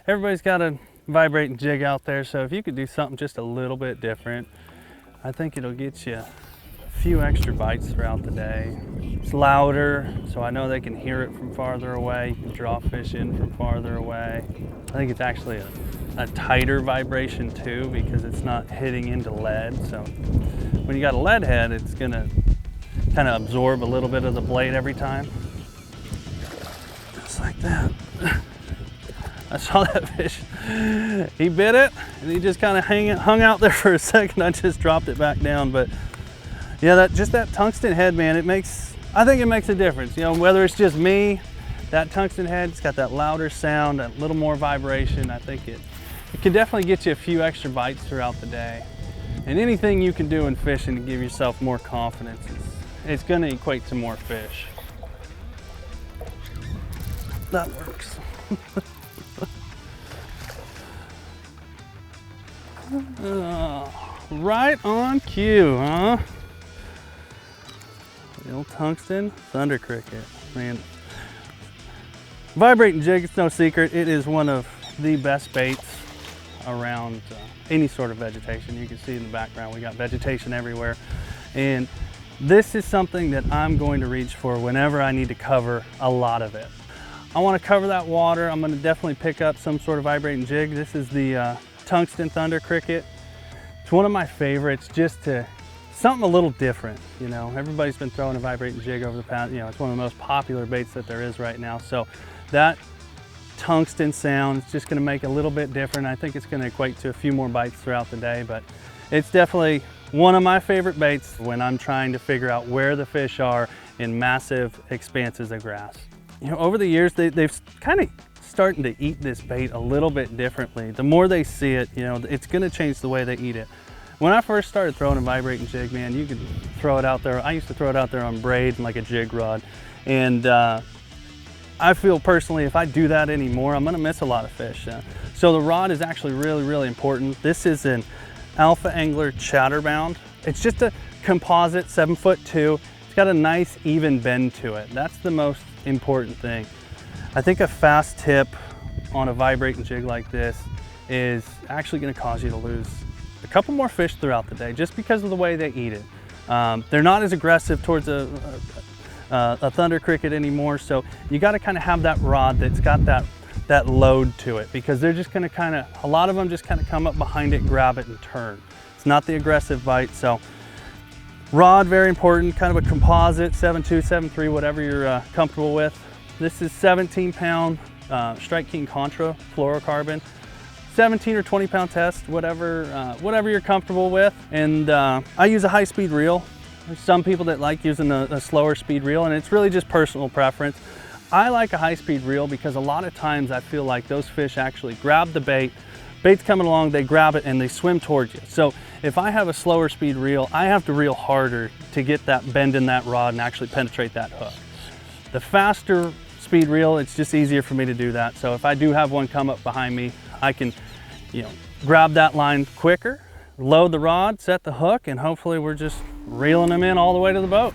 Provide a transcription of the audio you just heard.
everybody's got a vibrating jig out there, so if you could do something just a little bit different, I think it'll get you a few extra bites throughout the day. It's louder, so I know they can hear it from farther away. You can draw fish in from farther away. I think it's actually a tighter vibration too, because it's not hitting into lead. So when you got a lead head, it's gonna kind of absorb a little bit of the blade every time. Just like that. I saw that fish. He bit it and he just kind of hung out there for a second. I just dropped it back down. But yeah, just that tungsten head, man, I think it makes a difference. You know, whether it's just me, that tungsten head, it's got that louder sound, a little more vibration. I think it can definitely get you a few extra bites throughout the day. And anything you can do in fishing to give yourself more confidence, it's going to equate to more fish. That works. Right on cue, huh? The old tungsten thunder cricket, man. Vibrating jig, it's no secret, it is one of the best baits around any sort of vegetation. You can see in the background we got vegetation everywhere, and this is something that I'm going to reach for whenever I need to cover a lot of it. I want to cover that water. I'm going to definitely pick up some sort of vibrating jig. This is the Tungsten thunder cricket. It's one of my favorites, just to something a little different. You know, everybody's been throwing a vibrating jig over the past, you know, it's one of the most popular baits that there is right now. So that tungsten sound is just going to make it a little bit different. I think it's going to equate to a few more bites throughout the day, but it's definitely one of my favorite baits when I'm trying to figure out where the fish are in massive expanses of grass. You know, over the years, they've kind of starting to eat this bait a little bit differently. The more they see it, you know, it's going to change the way they eat it. When I first started throwing a vibrating jig, man, you could throw it out there. I used to throw it out there on braid like a jig rod. And I feel personally, if I do that anymore, I'm going to miss a lot of fish. So the rod is actually really, really important. This is an Alpha Angler Chatterbound. It's just a composite 7'2". It's got a nice even bend to it. That's the most important thing. I think a fast tip on a vibrating jig like this is actually going to cause you to lose a couple more fish throughout the day just because of the way they eat it. They're not as aggressive towards a thunder cricket anymore, so you got to kind of have that rod that's got that load to it, because they're just going to a lot of them just kind of come up behind it, grab it and turn. It's not the aggressive bite. So rod, very important, kind of a composite 7'2", 7'3", whatever you're comfortable with. This is 17-pound Strike King Contra fluorocarbon. 17 or 20 pound test, whatever you're comfortable with. And I use a high-speed reel. There's some people that like using a slower speed reel, and it's really just personal preference. I like a high-speed reel because a lot of times I feel like those fish actually grab the bait. Bait's coming along, they grab it and they swim towards you. So if I have a slower speed reel, I have to reel harder to get that bend in that rod and actually penetrate that hook. The faster speed reel, it's just easier for me to do that. So if I do have one come up behind me, I can, you know, grab that line quicker, load the rod, set the hook, and hopefully we're just reeling them in all the way to the boat.